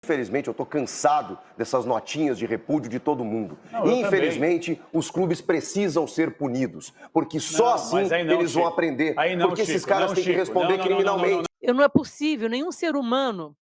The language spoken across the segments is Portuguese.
Infelizmente, eu estou cansado dessas notinhas de repúdio de todo mundo. Não, eu Infelizmente, também. os clubes precisam ser punidos, porque só assim eles vão aprender. Porque esses caras têm que responder criminalmente. Não é possível, nenhum ser humano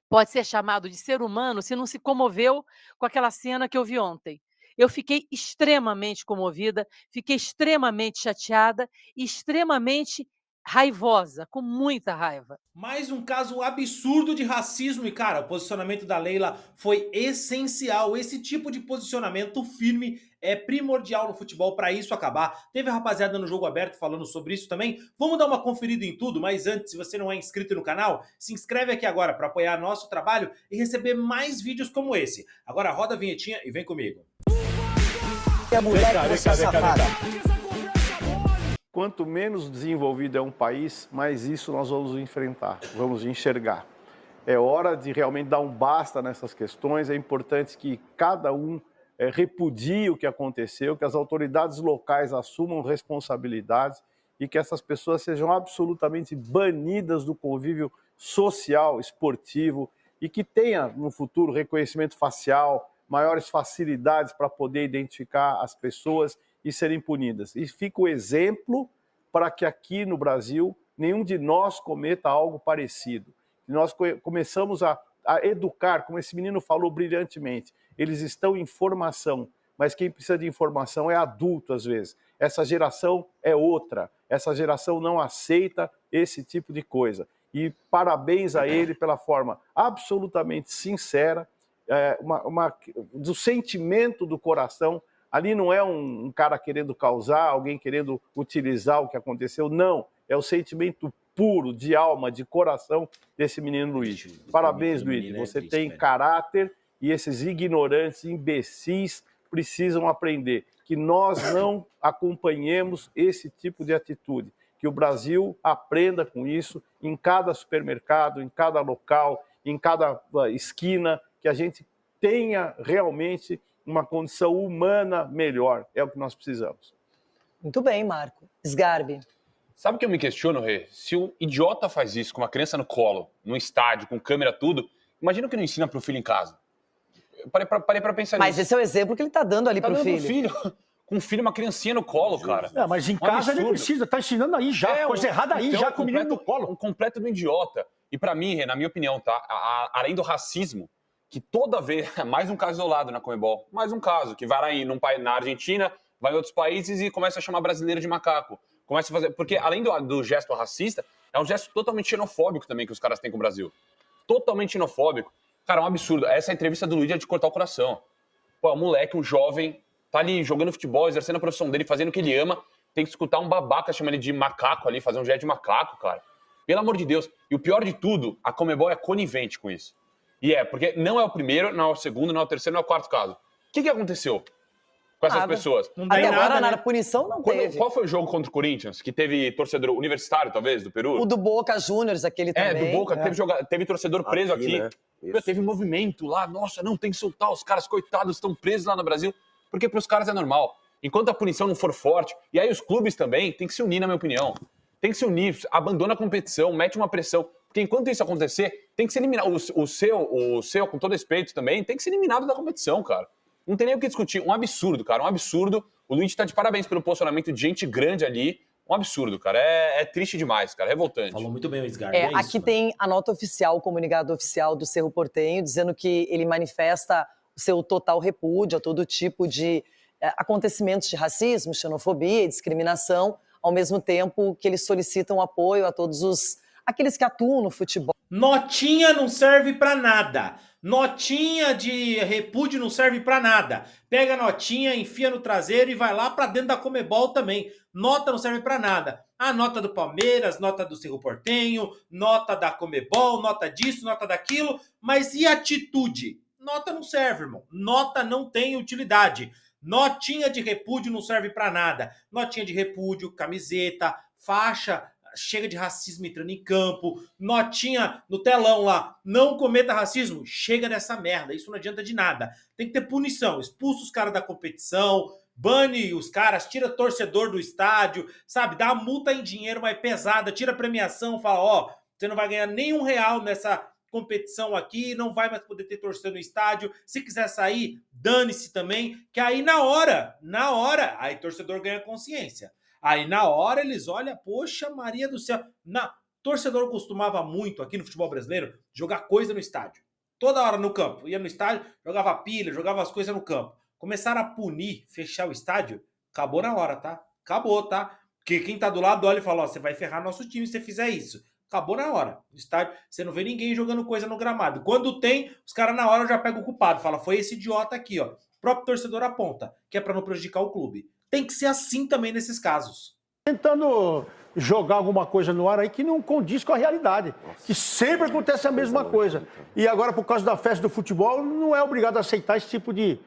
pode ser chamado de ser humano se não se comoveu com aquela cena que eu vi ontem. Eu fiquei extremamente comovida, fiquei extremamente chateada e extremamente raivosa, com muita raiva. Mais um caso absurdo de racismo e, cara, o posicionamento da Leila foi essencial. Esse tipo de posicionamento firme é primordial no futebol para isso acabar. Teve a rapaziada no Jogo Aberto falando sobre isso também. Vamos dar uma conferida em tudo, mas antes, se você não é inscrito no canal, se inscreve aqui agora para apoiar nosso trabalho e receber mais vídeos como esse. Agora roda a vinhetinha e vem comigo. Quanto menos desenvolvido é um país, mais isso nós vamos enfrentar, vamos enxergar. É hora de realmente dar um basta nessas questões, é importante que cada um repudie o que aconteceu, que as autoridades locais assumam responsabilidades e que essas pessoas sejam absolutamente banidas do convívio social, esportivo e que tenha no futuro reconhecimento facial, maiores facilidades para poder identificar as pessoas e serem punidas. E fica o exemplo para que aqui no Brasil nenhum de nós cometa algo parecido. Nós começamos a educar, como esse menino falou brilhantemente, eles estão em formação, mas quem precisa de informação é adulto às vezes. Essa geração é outra, essa geração não aceita esse tipo de coisa. E parabéns a ele pela forma absolutamente sincera, do sentimento do coração. Ali não é um cara querendo causar, alguém querendo utilizar o que aconteceu, não. É o sentimento puro, de alma, de coração desse menino Luigi. Parabéns, Luigi, você tem caráter e esses ignorantes, imbecis, precisam aprender que nós não acompanhemos esse tipo de atitude, que o Brasil aprenda com isso em cada supermercado, em cada local, em cada esquina, que a gente tenha realmente uma condição humana melhor. É o que nós precisamos. Muito bem, Marco. Sgarbi. Sabe o que eu me questiono, Rê? Se um idiota faz isso com uma criança no colo, no estádio, com câmera, tudo, imagina o que não ensina pro filho em casa. Eu parei pra pensar nisso. Mas esse é o exemplo que ele tá dando ali pro filho. Com um filho, uma criancinha no colo, cara. É, mas em casa ele precisa, tá ensinando aí já, coisa errada aí, então, já com o menino no colo. Um completo do idiota. E pra mim, Rê, na minha opinião, tá? Além do racismo, que toda vez, mais um caso isolado na Conmebol, mais um caso, que vai lá na Argentina, vai em outros países e começa a chamar brasileiro de macaco. Começa a fazer, porque além do gesto racista, é um gesto totalmente xenofóbico também que os caras têm com o Brasil. Totalmente xenofóbico. Cara, é um absurdo. Essa entrevista do Luigi é de cortar o coração. Pô, é um moleque, um jovem, tá ali jogando futebol, exercendo a profissão dele, fazendo o que ele ama, tem que escutar um babaca chamando ele de macaco ali, fazer um gesto de macaco, cara. Pelo amor de Deus. E o pior de tudo, a Conmebol é conivente com isso. E porque não é o primeiro, não é o segundo, não é o terceiro, não é o quarto caso. O que aconteceu com essas pessoas? Não tem nada, na punição não teve. Qual foi o jogo contra o Corinthians? Que teve torcedor universitário, talvez, do Peru? O do Boca Juniors, aquele também. Do Boca. Teve torcedor preso aqui. Né? Teve movimento lá. Nossa, não, tem que soltar. Os caras, coitados, estão presos lá no Brasil. Porque para os caras é normal. Enquanto a punição não for forte, e aí os clubes também têm que se unir, na minha opinião. Tem que se unir, abandona a competição, mete uma pressão. Porque enquanto isso acontecer, tem que ser eliminado. O seu, com todo respeito também, tem que ser eliminado da competição, cara. Não tem nem o que discutir. Um absurdo, cara. Um absurdo. O Luigi tá de parabéns pelo posicionamento de gente grande ali. Um absurdo, cara. É triste demais, cara. Revoltante. Falou muito bem o Sgarbi. Aqui tem a nota oficial, o comunicado oficial do Cerro Porteño, dizendo que ele manifesta o seu total repúdio a todo tipo de acontecimentos de racismo, xenofobia e discriminação, ao mesmo tempo que eles solicitam apoio a todos aqueles que atuam no futebol. Notinha não serve pra nada. Notinha de repúdio não serve pra nada. Pega a notinha, enfia no traseiro e vai lá pra dentro da Conmebol também. Nota não serve pra nada. A nota do Palmeiras, nota do Cerro Porteño, nota da Conmebol, nota disso, nota daquilo. Mas e atitude? Nota não serve, irmão. Nota não tem utilidade. Notinha de repúdio não serve pra nada. Notinha de repúdio, camiseta, faixa, chega de racismo entrando em campo, notinha no telão lá, não cometa racismo, chega dessa merda, isso não adianta de nada. Tem que ter punição, expulsa os caras da competição, bane os caras, tira torcedor do estádio, sabe, dá uma multa em dinheiro mais pesada, tira a premiação, fala, ó, você não vai ganhar nenhum real nessa competição aqui, não vai mais poder ter torcida no estádio. Se quiser sair, dane-se também. Que aí na hora, aí o torcedor ganha consciência. Aí na hora eles olham, poxa, Maria do céu. Torcedor costumava muito aqui no futebol brasileiro jogar coisa no estádio. Toda hora no campo. Ia no estádio, jogava pilha, jogava as coisas no campo. Começaram a punir, fechar o estádio, acabou na hora, tá? Acabou, tá? Porque quem tá do lado olha e fala, ó, você vai ferrar nosso time se você fizer isso. Acabou na hora. No estádio, você não vê ninguém jogando coisa no gramado. Quando tem, os caras na hora já pegam o culpado. Fala, foi esse idiota aqui, ó. O próprio torcedor aponta, que é pra não prejudicar o clube. Tem que ser assim também nesses casos. Tentando jogar alguma coisa no ar aí que não condiz com a realidade. Que sempre acontece a mesma coisa. E agora, por causa da festa do futebol, não é obrigado a aceitar esse tipo de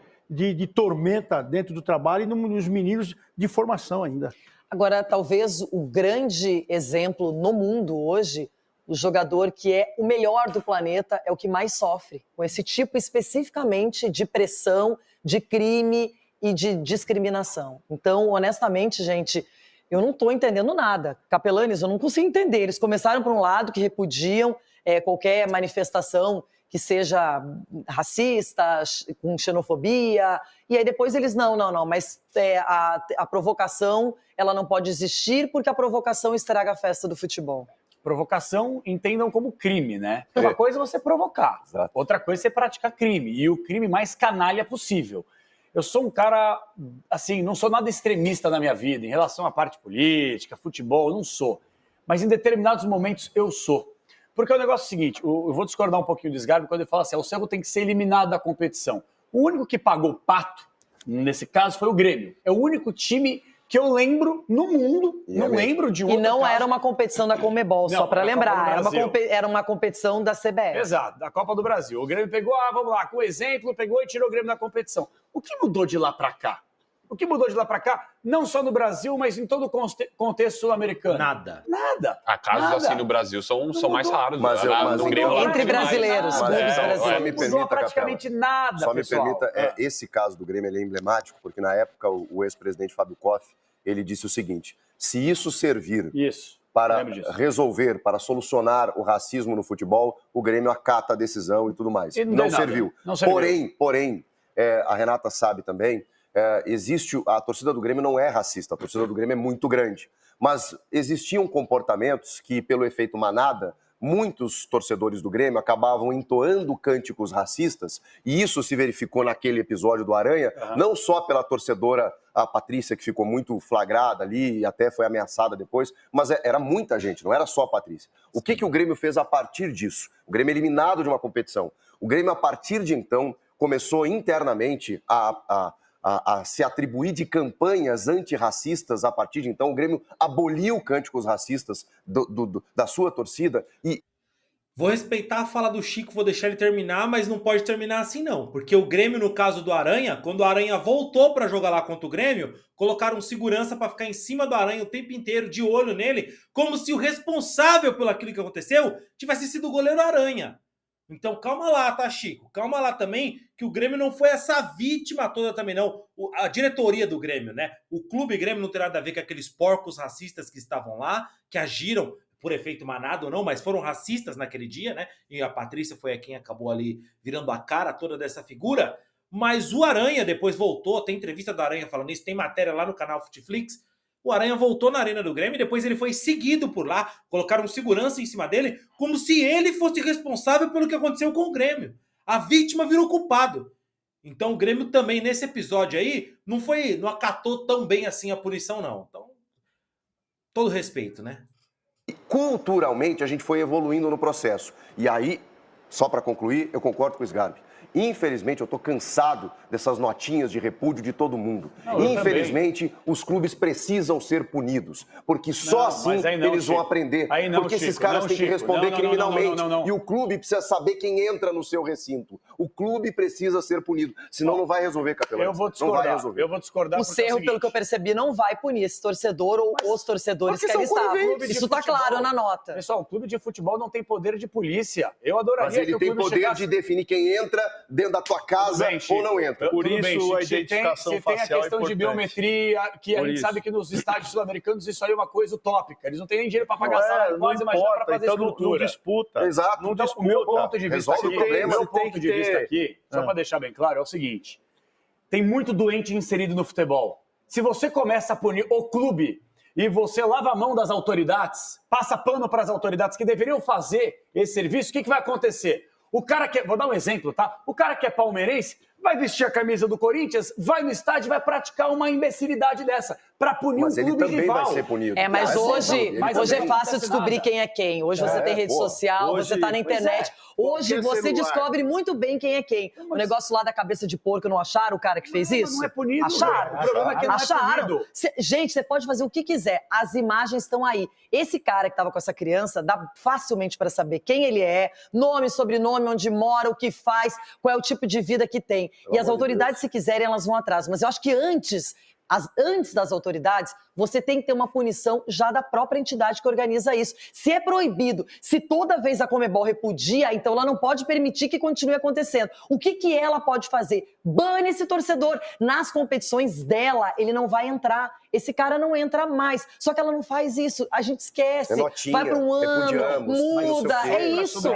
tormenta dentro do trabalho e nos meninos de formação ainda. Agora, talvez o grande exemplo no mundo hoje, o jogador que é o melhor do planeta é o que mais sofre com esse tipo especificamente de pressão, de crime e de discriminação. Então, honestamente, gente, eu não estou entendendo nada. Capelanes, eu não consigo entender. Eles começaram por um lado que repudiam qualquer manifestação que seja racista, com xenofobia, e aí depois eles, não, mas a provocação, ela não pode existir porque a provocação estraga a festa do futebol. Provocação, entendam como crime, né? Uma coisa é você provocar, outra coisa é você praticar crime, e o crime mais canalha possível. Eu sou um cara, assim, não sou nada extremista na minha vida, em relação à parte política, futebol, eu não sou. Mas em determinados momentos eu sou. Porque o negócio é o seguinte, eu vou discordar um pouquinho do Sgarbi quando ele fala assim, o Cerro tem que ser eliminado da competição. O único que pagou pato, nesse caso, foi o Grêmio. É o único time que eu lembro no mundo, não lembro de um outro E não caso. Era uma competição da Conmebol, só para lembrar, era uma competição da CBF. Exato, da Copa do Brasil. O Grêmio pegou, vamos lá, com o exemplo, pegou e tirou o Grêmio da competição. O que mudou de lá para cá? O que mudou de lá para cá, não só no Brasil, mas em todo o contexto sul-americano? Nada. Casos assim no Brasil são mais raros. Mas entre brasileiros, clubes brasileiros. Não mudou praticamente nada, só pessoal. me permita, esse caso do Grêmio ele é emblemático, porque na época o ex-presidente Fábio Koff, ele disse o seguinte, se isso servir para resolver, para solucionar o racismo no futebol, o Grêmio acata a decisão e tudo mais. Não serviu. Porém, a Renata sabe também, a torcida do Grêmio não é racista, a torcida do Grêmio é muito grande, mas existiam comportamentos que, pelo efeito manada, muitos torcedores do Grêmio acabavam entoando cânticos racistas, e isso se verificou naquele episódio do Aranha, não só pela torcedora, a Patrícia, que ficou muito flagrada ali e até foi ameaçada depois, mas era muita gente, não era só a Patrícia. O que o Grêmio fez a partir disso? O Grêmio eliminado de uma competição. O Grêmio, a partir de então, começou internamente a se atribuir de campanhas antirracistas. A partir de então, o Grêmio aboliu cânticos racistas da sua torcida e... Vou respeitar a fala do Chico, vou deixar ele terminar, mas não pode terminar assim não. Porque o Grêmio, no caso do Aranha, quando o Aranha voltou para jogar lá contra o Grêmio, colocaram segurança para ficar em cima do Aranha o tempo inteiro, de olho nele, como se o responsável pelo aquilo que aconteceu tivesse sido o goleiro Aranha. Então calma lá, tá, Chico? Calma lá também, que o Grêmio não foi essa vítima toda também, não. A diretoria do Grêmio, né? O clube Grêmio não tem nada a ver com aqueles porcos racistas que estavam lá, que agiram por efeito manado ou não, mas foram racistas naquele dia, né? E a Patrícia foi quem acabou ali virando a cara toda dessa figura. Mas o Aranha depois voltou, tem entrevista do Aranha falando isso, tem matéria lá no canal Futeflix. O Aranha voltou na Arena do Grêmio e depois ele foi seguido por lá, colocaram segurança em cima dele, como se ele fosse responsável pelo que aconteceu com o Grêmio. A vítima virou culpado. Então o Grêmio também, nesse episódio aí, não acatou tão bem assim a punição, não. Então, todo respeito, né? Culturalmente, a gente foi evoluindo no processo. E aí, só para concluir, eu concordo com o Sgarbi. Infelizmente, eu estou cansado dessas notinhas de repúdio de todo mundo. Infelizmente, os clubes precisam ser punidos, porque só assim eles vão aprender. Porque esses caras têm que responder criminalmente. E o clube precisa saber quem entra no seu recinto. O clube precisa ser punido, senão não vai resolver, Capelão. Eu vou discordar. O Cerro, pelo que eu percebi, não vai punir esse torcedor ou os torcedores que ali estavam. Isso está claro na nota. Pessoal, o clube de futebol não tem poder de polícia. Eu adoraria ele tem poder de definir quem entra dentro da tua casa ou não entra. Por isso a se identificação tem facial a questão é de importante. biometria, que a gente sabe que nos estádios sul-americanos isso aí é uma coisa utópica. Eles não têm nem dinheiro para pagar salário, quase imagina para fazer então escultura. Não disputa. Exato. Não Então, disputa. o meu ponto de vista Resolve aqui, o problema. meu ponto de vista aqui, só para deixar bem claro, é o seguinte: tem muito doente inserido no futebol. Se você começa a punir o clube e você lava a mão das autoridades, passa pano para as autoridades que deveriam fazer esse serviço, o que vai acontecer? O cara que vou dar um exemplo, tá? O cara que é palmeirense vai vestir a camisa do Corinthians, vai no estádio e vai praticar uma imbecilidade dessa para punir um clube rival. Mas ele também vai ser punido. Mas hoje é fácil descobrir quem é quem. Hoje você tem rede social, você tá na internet. Hoje você descobre muito bem quem é quem. O negócio lá da cabeça de porco, não acharam o cara que fez isso? Não é punido. Acharam. O problema é que não é punido. Gente, você pode fazer o que quiser. As imagens estão aí. Esse cara que estava com essa criança, dá facilmente para saber quem ele é, nome, sobrenome, onde mora, o que faz, qual é o tipo de vida que tem. E as autoridades, se quiserem, elas vão atrás. Mas eu acho que antes das autoridades, você tem que ter uma punição já da própria entidade que organiza isso. Se é proibido, se toda vez a Conmebol repudia, então ela não pode permitir que continue acontecendo. O que ela pode fazer? Bane esse torcedor. Nas competições dela, ele não vai entrar. Esse cara não entra mais. Só que ela não faz isso. A gente esquece. Vai para um ano, muda. É isso.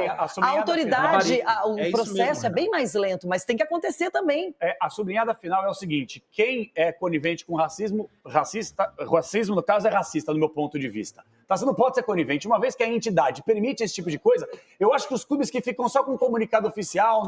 A autoridade, o processo é bem mais lento, mas tem que acontecer também. A sublinhada final é o seguinte: quem é conivente com racismo, no caso é racista, do meu ponto de vista. Tá? Você não pode ser conivente. Uma vez que a entidade permite esse tipo de coisa, eu acho que os clubes que ficam só com um comunicado oficial,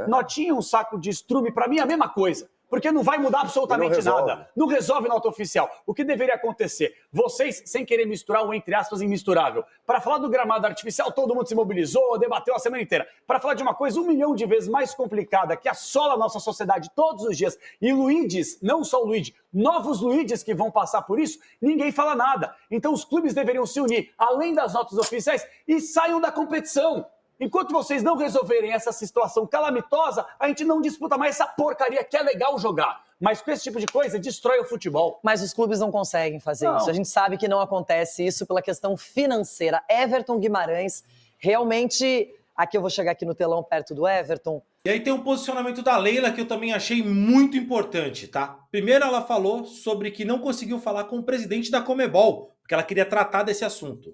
notinha, um saco de estrume, pra mim é a mesma coisa. Porque não vai mudar absolutamente nada. Não resolve nota oficial. O que deveria acontecer? Vocês, sem querer misturar o entre aspas imisturável, para falar do gramado artificial, todo mundo se mobilizou, debateu a semana inteira. Para falar de uma coisa 1 milhão de vezes mais complicada, que assola a nossa sociedade todos os dias, e Luides, não só o Luigi, novos Luides que vão passar por isso, ninguém fala nada. Então os clubes deveriam se unir, além das notas oficiais, e saiam da competição. Enquanto vocês não resolverem essa situação calamitosa, a gente não disputa mais essa porcaria que é legal jogar. Mas com esse tipo de coisa, destrói o futebol. Mas os clubes não conseguem fazer isso. A gente sabe que não acontece isso pela questão financeira. Everton Guimarães, realmente... Aqui eu vou chegar aqui no telão perto do Everton. E aí tem um posicionamento da Leila que eu também achei muito importante, tá? Primeiro ela falou sobre que não conseguiu falar com o presidente da Conmebol, porque ela queria tratar desse assunto.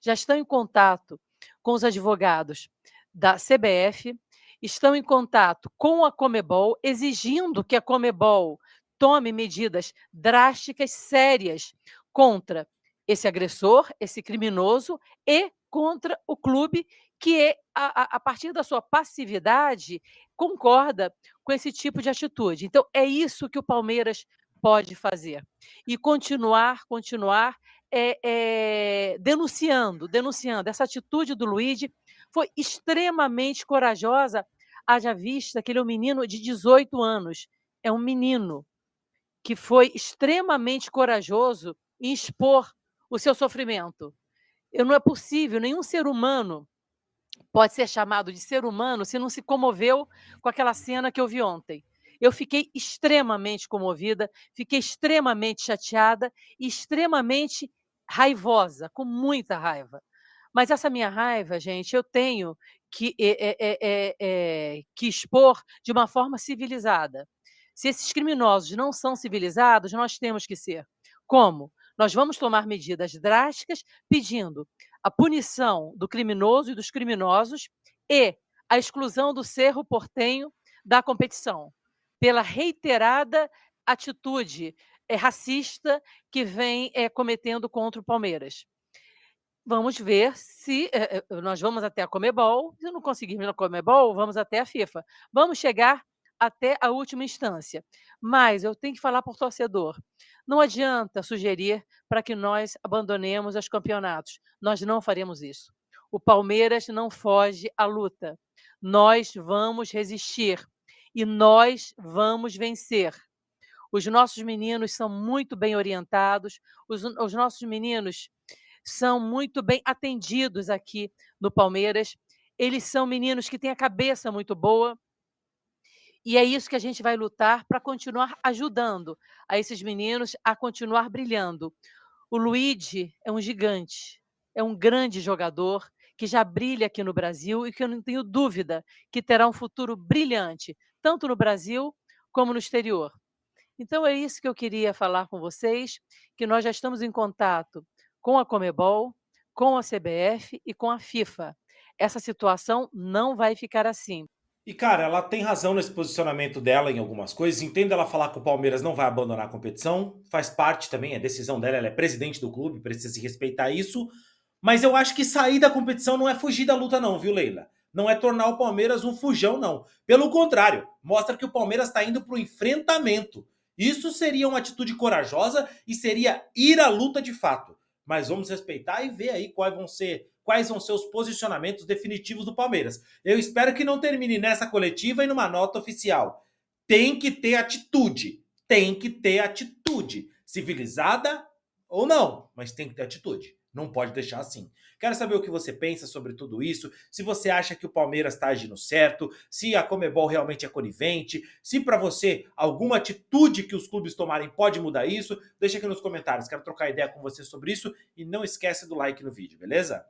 Já estão em contato com os advogados da CBF, estão em contato com a Conmebol, exigindo que a Conmebol tome medidas drásticas, sérias, contra esse agressor, esse criminoso, e contra o clube que, a partir da sua passividade, concorda com esse tipo de atitude. Então, é isso que o Palmeiras pode fazer. E continuar denunciando. Essa atitude do Luigi foi extremamente corajosa, haja vista que ele é um menino de 18 anos. É um menino que foi extremamente corajoso em expor o seu sofrimento. Não é possível, nenhum ser humano pode ser chamado de ser humano se não se comoveu com aquela cena que eu vi ontem. Eu fiquei extremamente comovida, fiquei extremamente chateada e extremamente raivosa, com muita raiva. Mas essa minha raiva, gente, eu tenho que expor de uma forma civilizada. Se esses criminosos não são civilizados, nós temos que ser. Como? Nós vamos tomar medidas drásticas pedindo a punição do criminoso e dos criminosos e a exclusão do Cerro Porteño da competição, pela reiterada atitude racista que vem cometendo contra o Palmeiras. Vamos ver se nós vamos até a Conmebol. Se não conseguirmos na Conmebol, vamos até a FIFA. Vamos chegar até a última instância. Mas eu tenho que falar por torcedor. Não adianta sugerir para que nós abandonemos os campeonatos. Nós não faremos isso. O Palmeiras não foge à luta. Nós vamos resistir e nós vamos vencer. Os nossos meninos são muito bem orientados, os nossos meninos são muito bem atendidos aqui no Palmeiras. Eles são meninos que têm a cabeça muito boa. E é isso que a gente vai lutar para continuar ajudando a esses meninos a continuar brilhando. O Luigi é um gigante, é um grande jogador que já brilha aqui no Brasil e que eu não tenho dúvida que terá um futuro brilhante, tanto no Brasil como no exterior. Então é isso que eu queria falar com vocês, que nós já estamos em contato com a Conmebol, com a CBF e com a FIFA. Essa situação não vai ficar assim. E, cara, ela tem razão nesse posicionamento dela em algumas coisas. Entendo ela falar que o Palmeiras não vai abandonar a competição. Faz parte também, é decisão dela. Ela é presidente do clube, precisa se respeitar isso. Mas eu acho que sair da competição não é fugir da luta não, viu, Leila? Não é tornar o Palmeiras um fujão, não. Pelo contrário, mostra que o Palmeiras está indo para o enfrentamento. Isso seria uma atitude corajosa e seria ir à luta de fato. Mas vamos respeitar e ver aí quais vão ser os posicionamentos definitivos do Palmeiras. Eu espero que não termine nessa coletiva e numa nota oficial. Tem que ter atitude. Tem que ter atitude. Civilizada ou não, mas tem que ter atitude. Não pode deixar assim. Quero saber o que você pensa sobre tudo isso, se você acha que o Palmeiras está agindo certo, se a Conmebol realmente é conivente, se para você alguma atitude que os clubes tomarem pode mudar isso, deixa aqui nos comentários. Quero trocar ideia com você sobre isso e não esquece do like no vídeo, beleza?